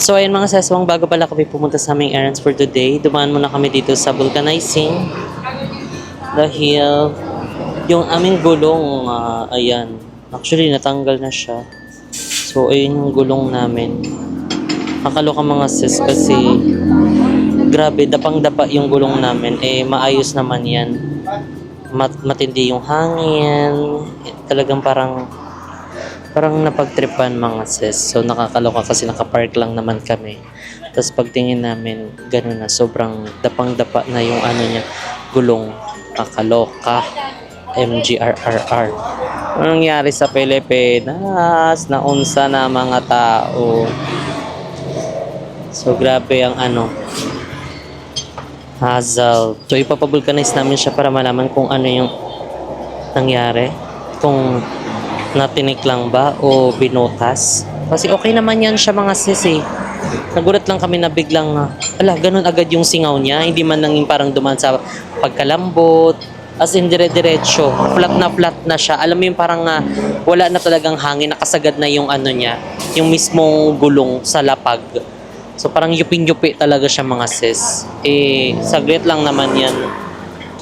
So ayun mga seswang, bago pala kami pumunta sa aming errands for today, dumaan muna kami dito sa vulcanizing dahil yung aming gulong, ayan, actually natanggal na siya. So ayun yung gulong namin. Kakaloka mga sis kasi grabe, dapang-dapa yung gulong namin. Maayos naman yan. Matindi yung hangin. Talagang parang napagtripan mga sis. So nakakaloka kasi nakapark lang naman kami. Tapos pagtingin namin, gano'n na. Sobrang dapang-dapa na yung niya, gulong. Kakaloka. MGRRR. Anong nangyari sa Pilipinas? Naunsa na mga tao. So grabe ang hassle. So ipapavulcanize namin siya para malaman kung ano yung nangyari. Kung natinik lang ba o binutas. Kasi okay naman yan siya mga sis eh. Nagulat lang kami na biglang ganun agad yung singaw niya. Hindi man nanging parang duman sa pagkalambot. As in dire-diretso. Flat na siya. Alam mo yung parang wala na talagang hangin. Nakasagad na yung niya. Yung mismong gulong sa lapag. So parang yupin-yupi talaga siya mga sis. Saglit lang naman yan.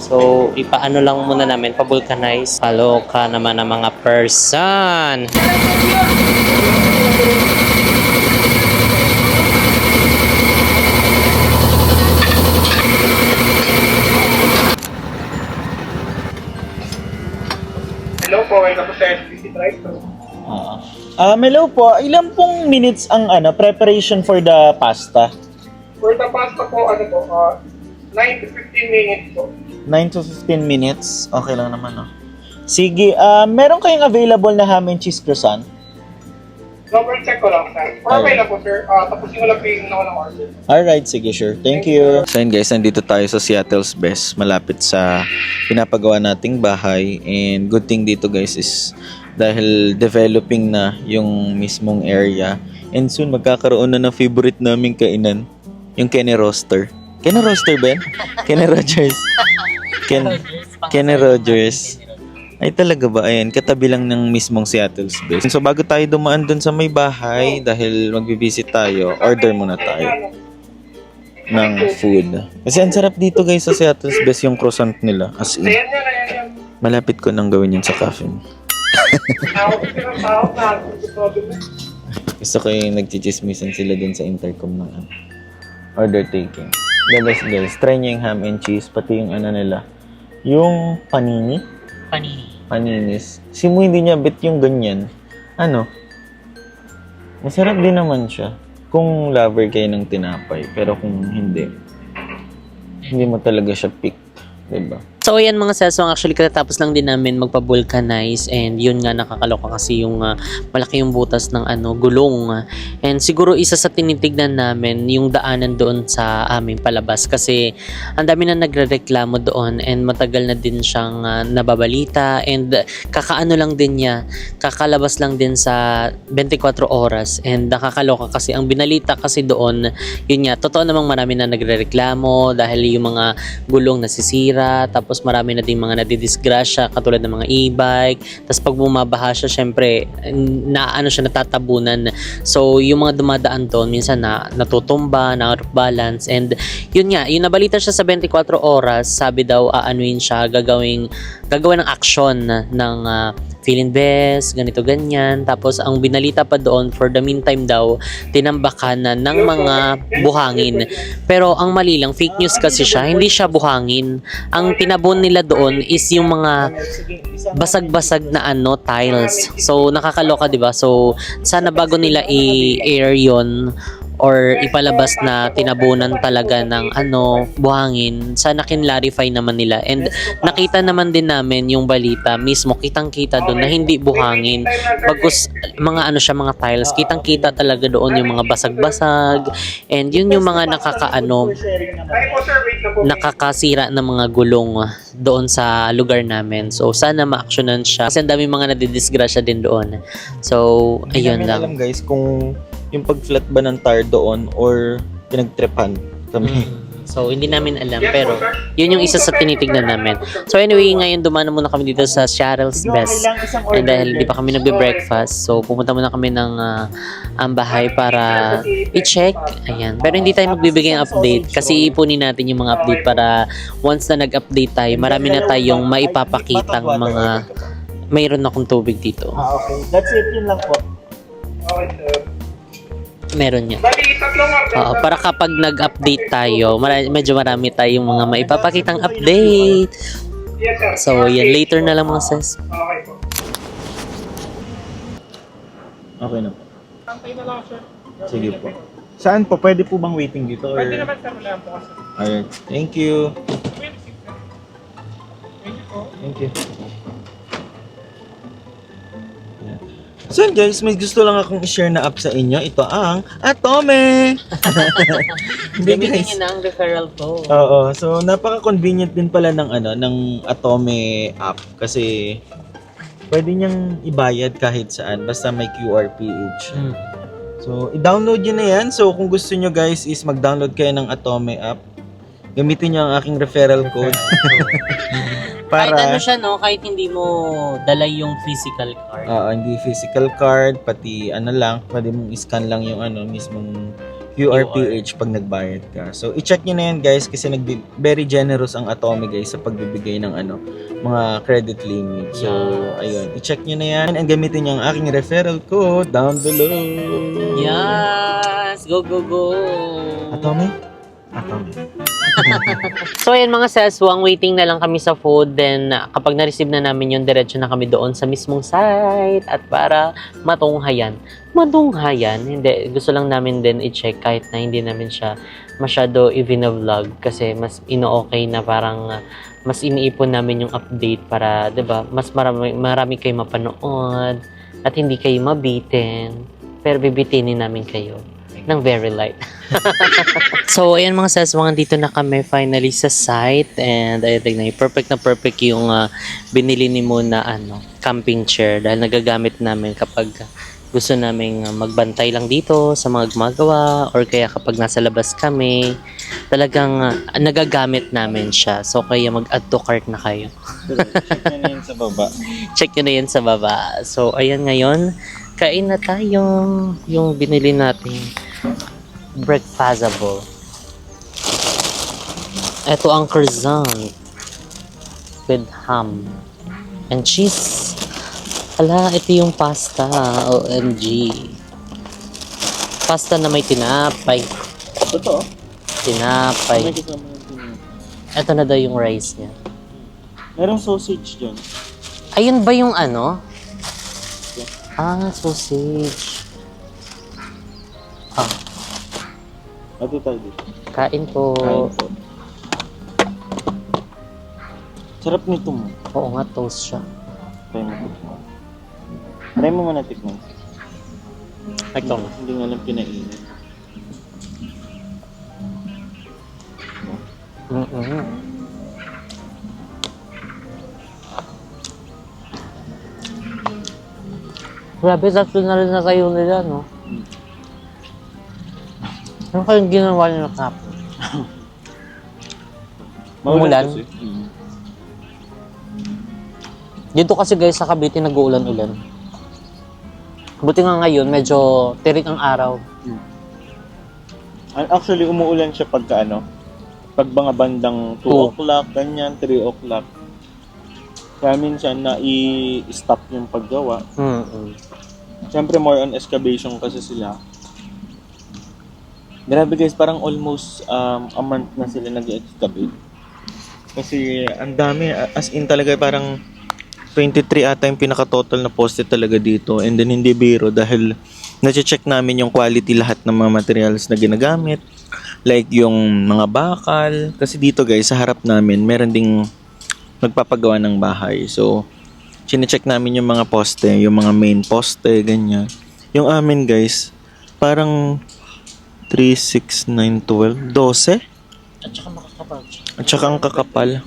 So ipaano lang muna namin, pa-vulcanize. Kaloka naman ang mga person. Hello po, welcome po sa SPC Drive. Hello po, ilan pong minutes ang preparation for the pasta? For the pasta po, 9 to 15 minutes po. 9 to 15 minutes? Okay lang naman, no? Sige, meron kayong available na ham and cheese croissant? Double check ko lang, sir. For Alright. na po, sir. Tapusin ko lang po yung naunang order. Alright, sige, sure. Thank you. So yun guys, nandito tayo sa Seattle's Best, malapit sa pinapagawa nating bahay. And good thing dito guys is dahil developing na yung mismong area. And soon magkakaroon na ng favorite naming kainan, yung Kenny Roaster. Kenny Roaster ba yan? Kenny Rogers. Kenny Rogers. Ay talaga ba? Ayan, katabi lang ng mismong Seattle's Best. So bago tayo dumaan dun sa may bahay, dahil magbibisit tayo, order muna tayo ng food. Kasi ang sarap dito guys sa Seattle's Best yung croissant nila. As in, Ayan yan. malapit ko nang gawin yun sa cafe. Tawag ko ng tawag na. Gusto ko yung nagchichismisan sila dun sa intercom ng order taking. Guys, try nyo yung ham and cheese, pati yung nila. Yung panini. Paninis. Mo hindi niya bet yung ganyan. Masarap din naman siya. Kung lover kayo ng tinapay. Pero kung hindi mo talaga siya pick. Diba? So ayan mga seswang, actually katatapos lang din namin magpa-vulcanize and yun nga nakakaloka kasi yung malaki yung butas ng gulong. And siguro isa sa tinitignan namin yung daanan doon sa aming palabas kasi ang dami na nagrereklamo doon and matagal na din siyang nababalita and kakaano lang din niya, kakalabas lang din sa 24 oras and nakakaloka kasi ang binalita kasi doon, yun nga, totoo namang marami na nagrereklamo dahil yung mga gulong nasisira, tapos marami na ding mga nadidisgrasya katulad ng mga e-bike. Tapos pag bumabaha siya, syempre siya, natatabunan. So yung mga dumadaan doon minsan natutumba, na out of balance. And yun nga, yung nabalita siya sa 24 oras, sabi daw aanuin siya, gagawin ng action ng Philinvest, ganito ganyan. Tapos ang binalita pa doon, for the meantime daw, tinambakan na ng mga buhangin. Pero ang mali lang, fake news kasi siya, hindi siya buhangin. Ang tinabon nila doon is yung mga basag-basag na tiles. So nakakaloka, 'di ba? So sana bago nila i-air 'yon or ipalabas na tinabunan talaga ng buhangin, sana kinlarify naman nila. And nakita naman din namin yung balita mismo, kitang-kita doon na hindi buhangin. Bagkus mga mga tiles, kitang-kita talaga doon yung mga basag-basag. And yun yung mga nakakasira ng mga gulong doon sa lugar namin. So sana ma-actionan siya. Kasi ang dami mga nadidisgrasya din doon. So ayun lang. Alam guys kung yung pag-flat ba ng tire doon or pinagtripan kami So, hindi namin alam. Pero, yun yung isa sa tinitignan namin. So, anyway, ngayon dumana muna kami dito sa Cheryl's Best. And dahil di pa kami nagbe-breakfast, so pumunta muna kami ng bahay para i-check. Ayan. Pero hindi tayo magbibigay ng update kasi ipunin natin yung mga update para once na nag-update tayo, marami na tayong maipapakitang mga mayroon akong tubig dito. Okay. That's it, yun lang po. Okay, sir. Meron yan. Bali, tatlong order. Para kapag nag-update tayo, medyo marami tayong mga maipapakitang update. Yes, sir. So, yan. Later na lang mga sis. Okay po. Okay na po. Antay na lang, sir. Sige po. Saan po? Pwede po bang waiting dito? Or... Pwede naman, sir. Wala po kasi. Alright. Thank you. Thank you po. Thank you. So guys, may gusto lang akong i-share na app sa inyo. Ito ang Atome! Hindi Gamitin guys. niyo na ang referral ko. Oo, so napaka-convenient din pala ng ng Atome app kasi pwede niyang ibayad kahit saan basta may QRPH. So i-download niyo na 'yan. So kung gusto niyo guys is mag-download kayo ng Atome app. Gamitin niyo ang aking referral code. Kahit ano siya, no? Kahit hindi mo dala yung physical card. Hindi physical card, pati lang, pwede mong i-scan lang yung mismong QRPH pag nagbayad ka. So, i-check nyo na yan guys kasi very generous ang Atome guys sa pagbibigay ng mga credit limit. So, ayun, i-check nyo na yan and gamitin nyo ang aking referral code down below. Yes! Go, go, go! Atome? Atome. So, ayan mga seswang, waiting na lang kami sa food. Then, kapag na-receive na namin yung diretso na kami doon sa mismong site at para matunghayan. Matunghayan? Hindi. Gusto lang namin din i-check kahit na hindi namin siya masyado i-vlog kasi mas ino-okay na parang mas iniipon namin yung update para, 'di ba, mas marami kayo mapanood at hindi kayo mabitin. Pero bibitinin namin kayo ng very light. So, ayan mga saswang, dito na kami finally sa site and ayun, tignan nyo, perfect na perfect yung binili ni Mo na camping chair dahil nagagamit namin kapag gusto naming magbantay lang dito sa mga gumagawa or kaya kapag nasa labas kami, talagang nagagamit namin siya. So, kaya mag-add to cart na kayo. Check nyo na yan sa baba. Check nyo na yan sa baba. So, ayan ngayon, kain na tayo yung binili natin breakfastable. Ito ang croissant with ham and cheese. Ala, ito yung pasta. OMG. Pasta na may tinapay. Totoo? Tinapay. Ito na daw yung rice niya. Merong sausage dyan. Ayun ba yung sausage. Ito tayo dito. Kain po. Sarap nito mo. Oo nga, toast siya. Try mo muna tikman. Ito. Hindi nga lang pinainit. Grabe, tatlo na rin na kayo nila, no? Ano kayong ginawa nyo kapon? Umulan? Kasi. Dito kasi guys sa Cavite nag-uulan-ulan. Buti nga ngayon medyo tirik ang araw. Actually, umuulan siya pagka pag mga bandang 2 o'clock, ganyan, 3 o'clock. Kaya minsan na i-stop yung paggawa. Siyempre more on excavation kasi sila. Grabe guys, parang almost a month na sila nag-excavate. Kasi ang dami, as in talaga parang 23 ata yung pinaka-total na poste talaga dito. And then hindi biro dahil na-check namin yung quality lahat ng mga materials na ginagamit. Like yung mga bakal. Kasi dito guys, sa harap namin, meron ding nagpapagawa ng bahay. So, chine-check namin yung mga poste, yung mga main poste, ganyan. Yung amin guys, parang 3, 6, 9, 12, 12? At saka makakapal. At saka ang kakapal.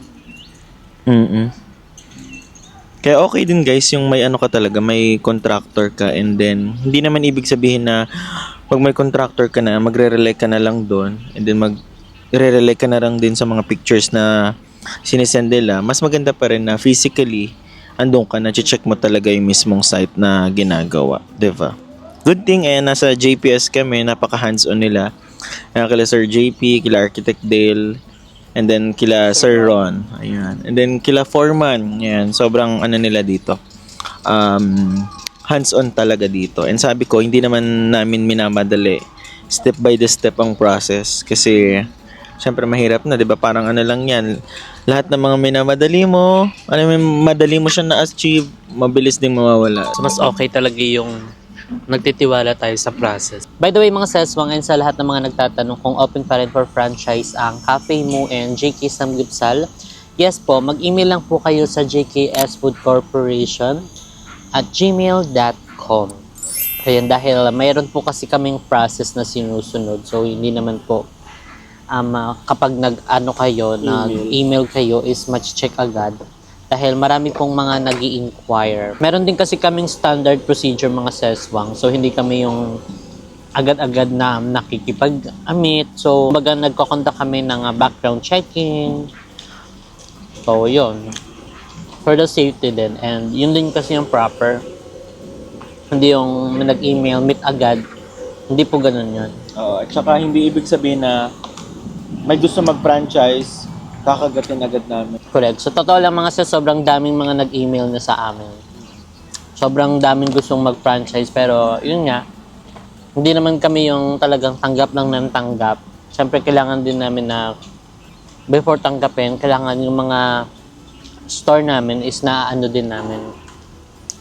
Kaya okay din guys yung may ka talaga, may contractor ka and then hindi naman ibig sabihin na pag may contractor ka na, magre-rely ka na lang doon and then i-rely ka na lang din sa mga pictures na sinesend nila, mas maganda pa rin na physically andun ka na, check mo talaga yung mismong site na ginagawa, 'di ba? Good thing nasa JPS kami, napaka hands-on nila. Kila Sir JP, kila Architect Dale, and then kila Sir Ron. Ayan. And then kila Foreman. Ayan, sobrang ano nila dito. Hands-on talaga dito. And sabi ko, hindi naman namin minamadali. Step by the step ang process kasi syempre mahirap na, 'di ba? Parang ano lang 'yan. Lahat ng mga minamadali mo, madali mo siya na-achieve, mabilis ding mawawala. So, mas okay talaga yung nagtitiwala tayo sa process. By the way, mga seswang, and sa lahat ng mga nagtatanong kung open pa rin for franchise ang Cafe Mo and JK Samgipsal, yes po, mag-email lang po kayo sa jksfoodcorporation@gmail.com. Ayan, dahil mayroon po kasi kaming process na sinusunod. So, hindi naman po kapag nag-email kayo is check agad. Dahil marami pong mga nag-i-inquire. Meron din kasi kaming standard procedure mga seswang. So, hindi kami yung agad-agad na nakikipag-amit. So, baga nagko-conduct kami ng background checking. So, yun. For the safety din. And yun din kasi yung proper. Hindi yung nag-email, meet agad. Hindi po ganun yun. At saka hindi ibig sabihin na may gusto mag-franchise, kakagatin agad namin. Correct. So, totoo lang mga sis, sobrang daming mga nag-email na sa amin. Sobrang daming gustong mag-franchise. Pero, yun nga, hindi naman kami yung talagang tanggap lang ng tanggap. Siyempre, kailangan din namin na before tanggapin, kailangan yung mga store namin is na-ano din namin,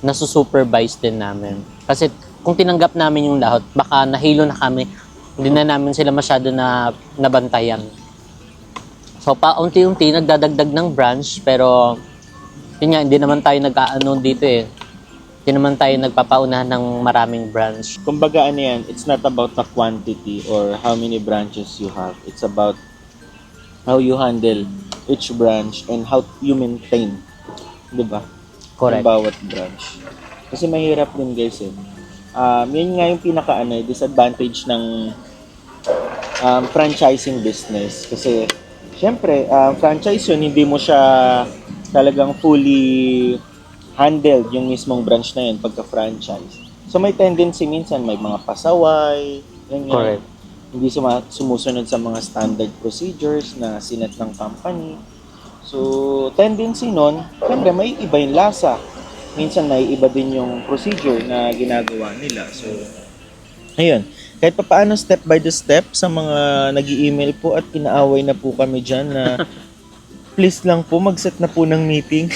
nasusupervise din namin. Kasi, kung tinanggap namin yung lahat, baka nahilo na kami, hindi na namin sila masyado na nabantayan. So, paunti-unti, nagdadagdag ng branch, pero, yun nga, hindi naman tayo nag-aano dito eh. Hindi naman tayo nagpapaunahan ng maraming branch. Kumbaga ano yan, it's not about the quantity or how many branches you have. It's about how you handle each branch and how you maintain. Diba? Correct. Ang bawat branch. Kasi mahirap din guys eh. Yun nga yung disadvantage ng franchising business. Kasi, syempre, franchise yun, hindi mo siya talagang fully handled yung mismong branch na yun pagka-franchise. So, may tendency minsan, may mga pasaway, ganyan. Correct. Hindi sumusunod sa mga standard procedures na sinet ng company. So, tendency nun, syempre, may iba yung lasa. Minsan, naiiba din yung procedure na ginagawa nila. So, ayun. Kahit pa paano step by the step sa mga nag-i-email po at inaaway na po kami dyan na please lang po mag-set na po ng meeting.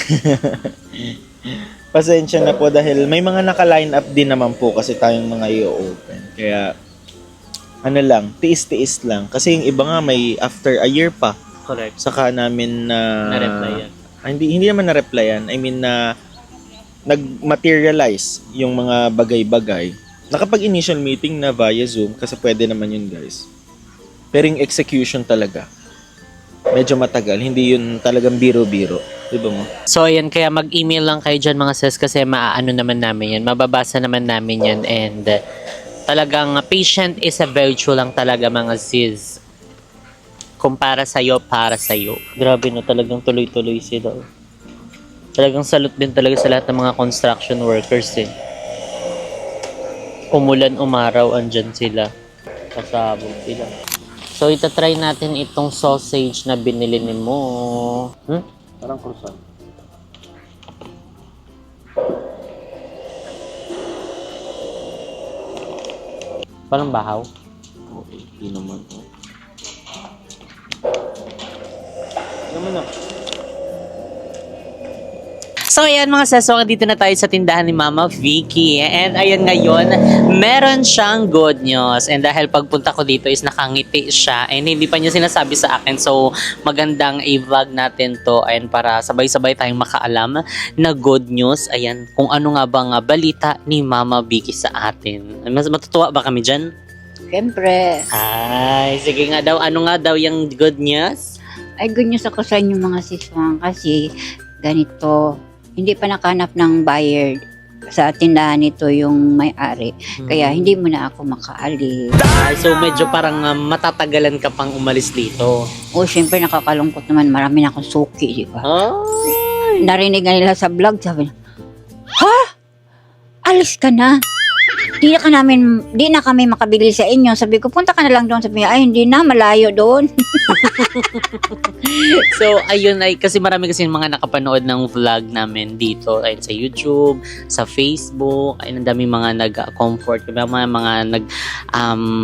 Pasensya na po dahil may mga naka-line up din naman po kasi tayong mga i-open. Kaya ano lang, tiis-tiis lang. Kasi yung iba nga may after a year pa. Correct. Saka namin Na-replyan. Hindi naman na-replyan. I mean na nag-materialize yung mga bagay-bagay. Nakapag-initial meeting na via Zoom kasi pwede naman yun guys. Pero yung execution talaga, medyo matagal. Hindi yun talagang biro-biro. Diba mo? So, ayan, kaya mag-email lang kayo dyan mga sis kasi maaano naman namin yan. Mababasa naman namin yan and talagang patient is a virtue lang talaga mga sis. Kung para sa'yo, para sa'yo. Grabe no, talagang tuloy-tuloy sila. Talagang salute din talaga sa lahat ng mga construction workers eh. Umulan, umaraw, andyan sila. Kasabog sila. So, itatry natin itong sausage na binili ni mo. Parang croissant. Parang bahaw. Okay, hindi naman. Naman na. So ayan mga seswang, dito na tayo sa tindahan ni Mama Vicky. And ayan ngayon, meron siyang good news. And dahil pagpunta ko dito is nakangiti siya and hindi pa niya sinasabi sa akin. So magandang i-vlog natin to and para sabay-sabay tayong makaalam na good news. Ayan, kung ano nga bang balita ni Mama Vicky sa atin. Mas matutuwa ba kami dyan? Siyempre, Ay, sige nga daw. Ano nga daw yung good news? ay good news ako sa inyo mga siswang kasi ganito, hindi pa nakahanap ng buyer. sa tindahan nito yung may-ari. Kaya hindi mo na ako makaalis. So medyo parang matatagalan ka pang umalis dito. O syempre nakakalungkot naman, marami na akong suki, di ba? Ay! Narinig nga nila sa vlog, sabi na, ha? Alis ka na. Di na kami makabili sa inyo. Sabi ko, punta ka na lang doon. Sabi niya, ay hindi na, malayo doon. So, ayun ay kasi marami kasi mga nakapanood ng vlog namin dito ay sa YouTube, sa Facebook, ay ang dami mga nag-comfort, mga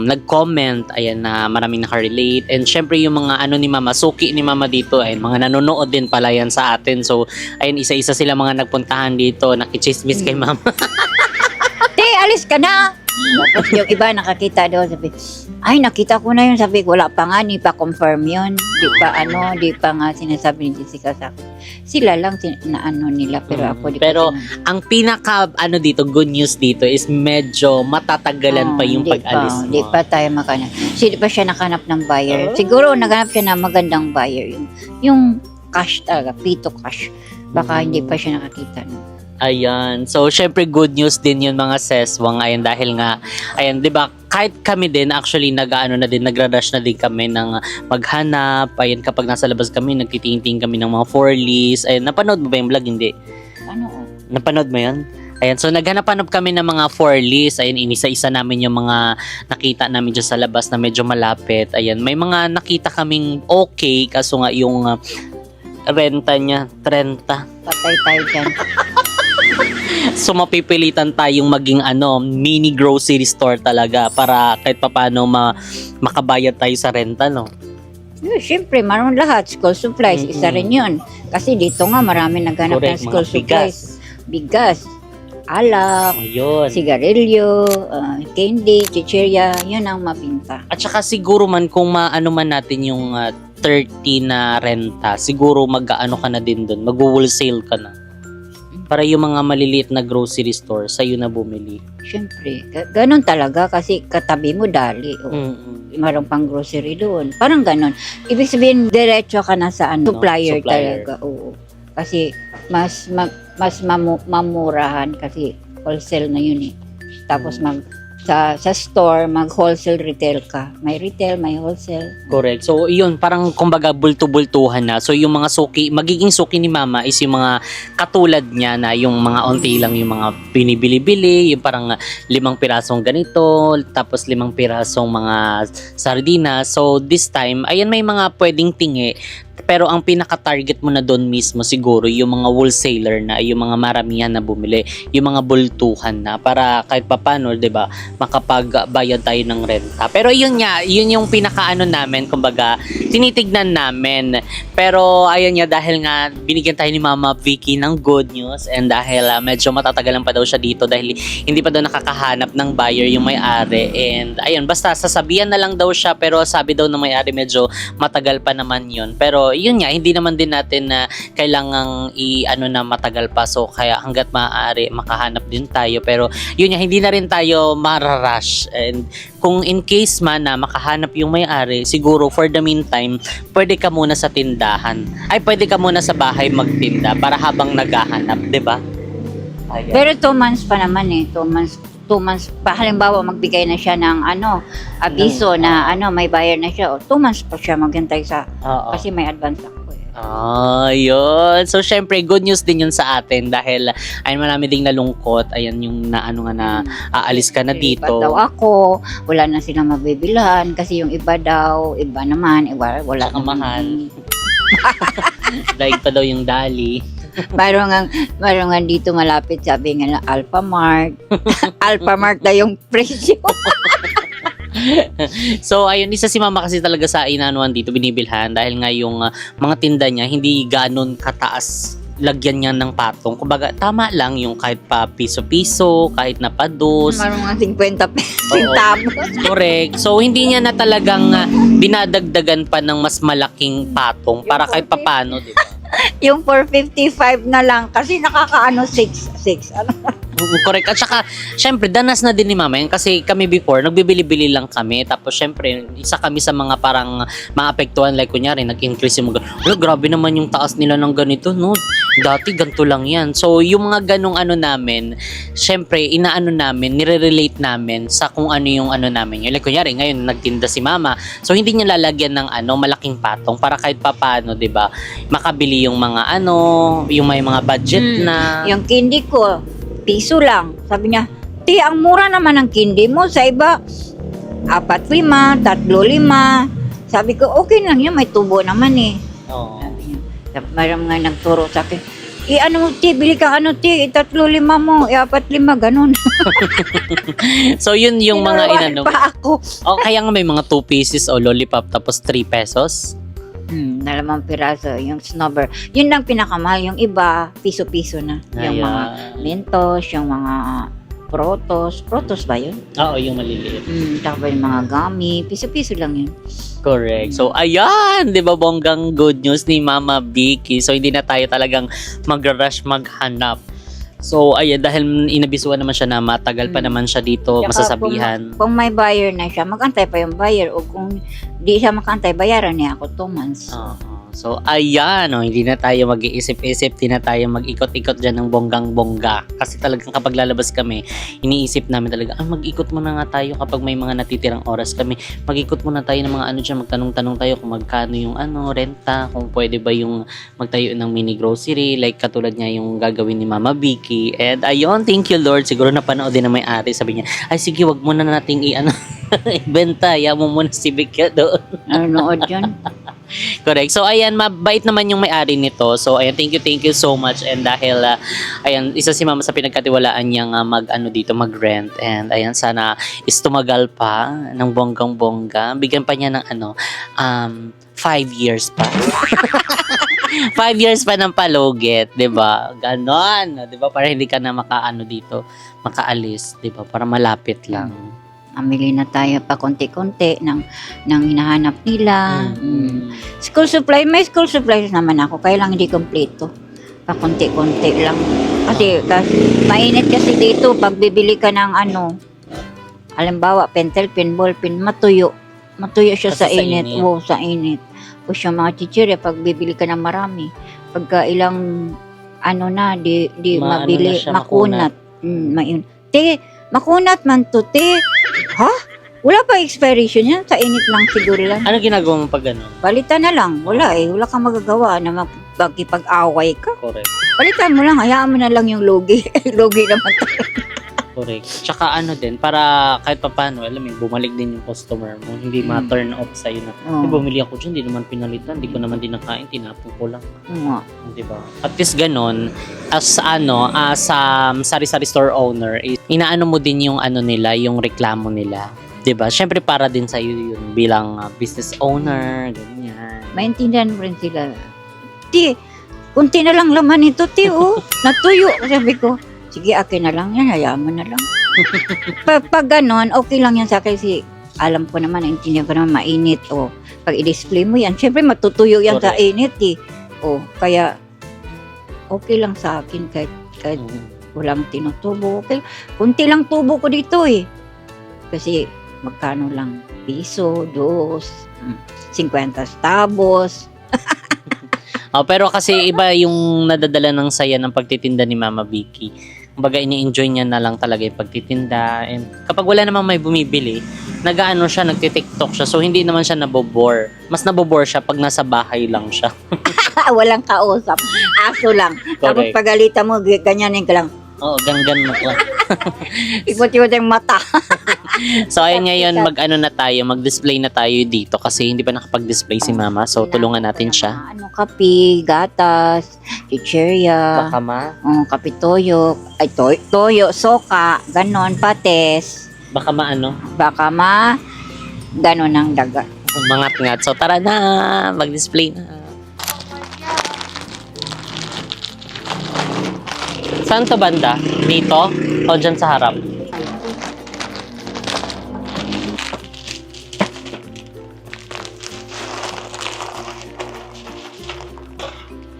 nag-comment, ayan na maraming nakarelate. And syempre yung mga ano ni Mama, suki ni Mama dito, ay mga nanonood din pala yan sa atin. So, ayun isa-isa sila mga nagpuntahan dito, nakichismis kay Mama. Te, alis ka na. Tapos yung iba nakakita doon, sabi, ay nakita ko na yun. Sabi ko, wala pa nga, di pa confirm yun. Di pa nga sinasabi ni Jessica sa akin. Sila lang na ano nila, pero ako di Pero ko sinabi. ang pinaka ano dito, good news dito is medyo matatagalan pa yung pag-alis mo. Di pa tayo makanap. Di pa siya nakanap ng buyer. Siguro naganap siya ng magandang buyer. Yung cash talaga, pito cash. Baka hindi pa siya nakakita. No? Ayan. So, syempre good news din yun mga seswang. Ayan, dahil nga, ayan, di ba, kahit kami din, actually, nagra-rush na din kami ng maghanap. Ayan, kapag nasa labas kami, nagtitingting kami ng mga 4Ls. Ayan, napanood mo ba yung vlog? Hindi. Ano? Napanood mo yan? Ayan, so naghanap-hanap kami ng mga 4Ls. Ayan, inisa-isa namin yung mga nakita namin dyan sa labas na medyo malapit. Ayan, may mga nakita kaming okay, kaso nga yung renta niya, 30. Patay tayo dyan. So mapipilitan tayong maging mini grocery store talaga para kahit papaano makabayad tayo sa renta, no? Siyempre, marunong lahat. School supplies, isa rin yun. Kasi dito nga, marami naghanap ng Correct, school mga supplies. Bigas, alak, Ayun. sigarilyo, candy, chichirya, yun ang mabinta. At saka siguro man kung maano man natin yung 30 na renta, siguro mag-ano ka na din doon, mag-wholesale ka na. Para yung mga maliliit na grocery store, sa'yo na bumili. Siyempre, ganun talaga kasi katabi mo dali. Marong pang grocery doon. Parang ganun. Ibig sabihin, diretso ka na sa supplier talaga. Oo. Kasi mas mamurahan kasi wholesale na yun eh. Tapos sa store, mag-wholesale retail ka. May retail, may wholesale. Correct. So, yun, parang kumbaga bulto-bultuhan na. So, yung mga suki, magiging suki ni Mama is yung mga katulad niya na yung mga onti lang yung mga binibili-bili, yung parang 5 pirasong ganito, tapos 5 pirasong mga sardinas. So, this time, ayan may mga pwedeng tingi. Pero ang pinaka-target mo na doon mismo siguro yung mga wholesaler na, yung mga maramihan na bumili, yung mga bultuhan na para kahit papano, 'di ba, makapagbayad tayo ng renta. Pero yun nga, yun yung pinaka-ano namin, kumbaga tinitignan namin. Pero ayun nga, dahil nga binigyan tayo ni Mama Vicky ng good news and dahil medyo matatagalan pa daw siya dito dahil hindi pa daw nakakahanap ng buyer yung may-ari, and ayun, basta sasabihan na lang daw siya, pero sabi daw ng may-ari medyo matagal pa naman yun. Pero yun nga, hindi naman din natin na kailangang na matagal pa. So, kaya hanggat maaari, makahanap din tayo. Pero yun nga, hindi na rin tayo mararush. And kung in case man na makahanap yung may-ari, siguro for the meantime, pwede ka muna sa tindahan. Ay, pwede ka muna sa bahay magtinda para habang naghahanap, di ba? Ayan. Pero 2 months pa naman eh. 2 months pa. Halimbawa, magbigay na siya ng abiso na may buyer na siya. O 2 months pa siya maghintay sa, Oo. kasi may advance ako eh. Yun. So, syempre, good news din yun sa atin dahil ayun, marami ding nalungkot. Ayan, yung na aalis ka na dito. Iba daw ako, wala na silang mabibilhan kasi yung iba daw, iba naman, wala Tsaka naman. mahal. Daig pa daw yung dali. Mayroon nga dito malapit, sabi nga na Alphamart. Alphamart na yung presyo. So, ayun, isa si Mama kasi talaga sa inanuan dito, binibilhan dahil nga yung mga tinda niya hindi ganon kataas lagyan niya ng patong. Kumbaga, tama lang yung kahit pa piso-piso, kahit na pados. Mayroon nga 50 pesos Oo. centavos. Correct. So, hindi niya na talagang dinadagdagan pa ng mas malaking patong para kahit papano, di ba? Yung 455 na lang kasi nakakaano 6. Correct. At saka, syempre, danas na din ni Mama yan kasi kami before, nagbibili-bili lang kami. Tapos, syempre, isa kami sa mga parang maapektuhan. Like, kunyari, nag-increase yung mga, grabe naman yung taas nila ng ganito, no? Dati ganito lang yan. So, yung mga ganong ano namin, syempre, inaano namin, nire-relate namin sa kung ano yung ano namin. Yung, like, kunyari, ngayon, nagtinda si mama. So, hindi niya lalagyan ng ano, malaking patong para kahit papano, di ba, makabili yung mga ano, yung may mga budget na. Yung candy ko, piso lang. Sabi niya, ti, ang mura naman ng candy mo. Sa iba, 4-5, 3-5. Sabi ko, okay lang yun, may tubo naman eh. Oo. Sabi niya, mayroong nga nagturo sa akin, ano ti, bili ka ano ti, 3-5 mo, 4-5, ganun. So, yun yung mga Tinuruan inano. pa ako. O, kaya nga may mga 2 pieces o lollipop tapos 3 pesos. Nalamang piraso, yung snubber. Yun lang pinakamahal, yung iba, piso-piso na. Yung mga Mentos, yung mga Protos ba yun? Oo, yung maliliit. Tapos yung mga gummy, piso-piso lang yun. Correct. So, ayan, di ba bonggang good news ni Mama Vicky. So, hindi na tayo talagang mag-rush maghanap. So, ayan, dahil inabisuan naman siya na matagal pa naman siya dito, Tsaka masasabihan. Kung may buyer na siya, mag-antay pa yung buyer. O kung di siya makantay, bayaran niya ako 2 months. Oo. So, ayan, hindi na tayo mag-iisip-isip, hindi na tayo mag-ikot-ikot dyan ng bonggang-bongga. Kasi talagang kapag lalabas kami, iniisip namin talaga, mag-ikot muna nga tayo kapag may mga natitirang oras kami. Mag-ikot muna tayo ng mga ano dyan, magtanong-tanong tayo kung magkano yung renta, kung pwede ba yung magtayo ng mini grocery, like katulad niya yung gagawin ni Mama Vicky. And ayun, thank you Lord, siguro napanood din na may-ari, sabi niya, ay sige, wag muna nating ibenta, mo muna si Vicky doon. Nanonood yun. Correct. So, ayan, mabait naman yung may-ari nito. So, ayan, thank you so much. And dahil, ayan, isa si Mama sa pinagkatiwalaan niyang mag-rent. And ayan, sana is tumagal pa ng bonggang-bongga. Bigyan pa niya ng 5 years pa. 5 years pa ng palugit, 'di ba? Ganon, 'di ba? Para hindi ka na makaalis, 'di ba? Para malapit lang. Amili na tayo pa konti-konti ng hinahanap nila. School supply, may school supplies naman ako, kaya lang hindi kompleto. Pa konti-konti lang. Kasi mainit kasi dito pag bibili ka ng halimbawa pentel pen, ball pen, matuyo. Matuyo siya Kasi sa init. Oo, sa init. O siya mga chichirya, pag bibili ka ng marami, pagka ilang di mabili, siya, makunat. Te, makunat man to, te. Ha? Wala pa expiration yan. Sa init lang siguro lang. Ano ginagawa mo pag gano'n? Palitan na lang. Wala eh. Wala kang magagawa na magkipag-away ka. Correct. Palitan mo lang. Hayaan mo na lang yung logi. Logi naman tayo. Correct. Tsaka din, para kahit paano, alam mo, bumalik din yung customer mo. Hindi ma-turn off sa'yo na, bumili ako dyan, hindi naman pinalitan, hindi ko naman din nakain, tinapon ko lang. Diba? At least ganon, as sari-sari store owner, inaano mo din yung nila, yung reklamo nila. Diba? Syempre para din sa'yo yun bilang business owner, ganyan. Maintindihan mo rin sila. Ti, kunti na lang laman ito, ti, natuyo. Sabi ko, sige, akin na lang yan, hayaan mo na lang. Pag ganon, okay lang yan sa akin kasi alam ko naman, naintindihan ko naman mainit. Pag i-display mo yan, syempre matutuyo yan sa init eh. Kaya okay lang sa akin kahit walang tinutubo. Okay. Kunti lang tubo ko dito eh. Kasi magkano lang, piso, 2, 50 tabos. Pero kasi iba yung nadadala ng saya ng pagtitinda ni Mama Vicky. Kumbaga, ini-enjoy niya na lang talaga yung pagtitinda. And kapag wala namang may bumibili, siya, nagtitiktok siya. So, hindi naman siya nabobore. Mas nabobore siya pag nasa bahay lang siya. Walang kausap. Aso lang. Tapos pagalitan mo, ganyanin ka lang. Oo, ganggan mo ko. Ikot-ikot yung mata. So, ayun ngayon, mag-display na tayo dito kasi hindi pa nakapag-display si Mama. So, tulungan natin siya. Kape, gatas, chicheria, kape toyo, toyo, soka, ganon, pates. Baka ganon ang daga. Mangat-ngat. So, tara na, mag-display na. Saan to banda? Dito? O dyan sa harap?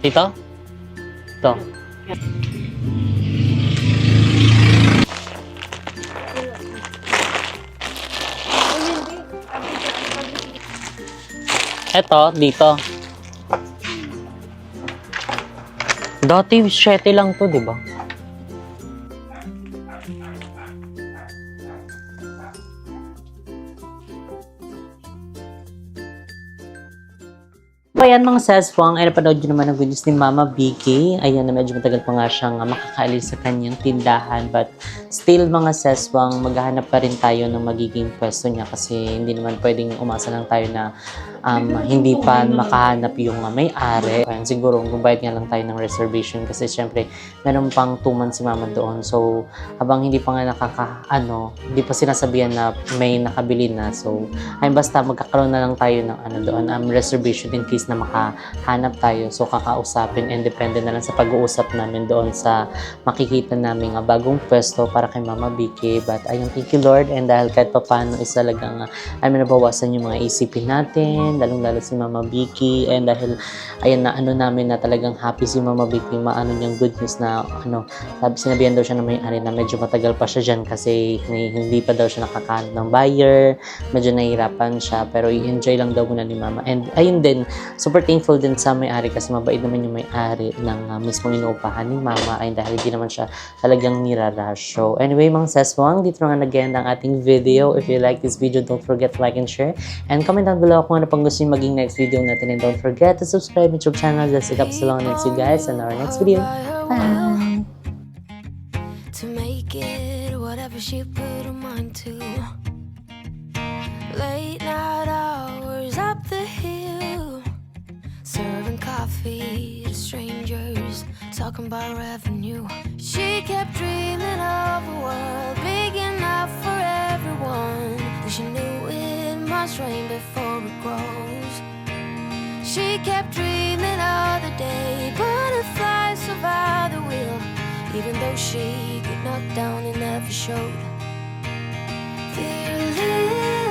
Dito? Ito. Eto, dito. Dati 7 lang to, di ba? Ayan mga saswang, ay napanood nyo naman ang videos ni Mama Vicky. Ayan na medyo matagal pa nga siyang makakaalis sa kanyang tindahan. But still mga saswang, maghahanap pa rin tayo ng magiging pwesto niya kasi hindi naman pwedeng umasa lang tayo na hindi pa makahanap yung may-ari. Ayan, siguro gubayad nga lang tayo ng reservation kasi syempre meron pang 2 months si Mama doon. So habang hindi pa nga hindi pa sinasabihan na may nakabili na. So ay basta magkakaroon na lang tayo ng doon, reservation in case na makahanap tayo. So kakausapin and depende na lang sa pag-uusap namin doon sa makikita namin bagong pwesto para kay Mama Vicky. But ayun, thank you Lord, and dahil kahit pa paano is talagang nabawasan yung mga isipin natin, lalong-lalo si Mama Vicky, and dahil ayun na namin na talagang happy si Mama Vicky, maano niyang good news na sinabihan daw siya na may-ari na medyo matagal pa siya dyan kasi hindi pa daw siya nakakahanap ng buyer, medyo nahihirapan siya, pero i-enjoy lang daw muna ni Mama. And ayun din, super thankful din sa may-ari kasi mabait naman yung may-ari ng mismong inuupahan ni Mama, ay dahil hindi naman siya talagang nirarush. So anyway mga saswang, dito na nga nag-end ang ating video. If you like this video, don't forget to like and share, and comment down below kung ano pang gusto nyo maging next video natin, and don't forget to subscribe to YouTube channel. That's it up so long, and see you guys in our next video. Bye! To make it whatever she put her mind to. Late night hours up the hill, serving coffee to strangers, talking about revenue. She kept dreaming of a world big enough for everyone. She knew it must rain before it grows. She kept dreaming of the day butterflies survive the wheel. Even though she got knocked down, it never showed. Fearless.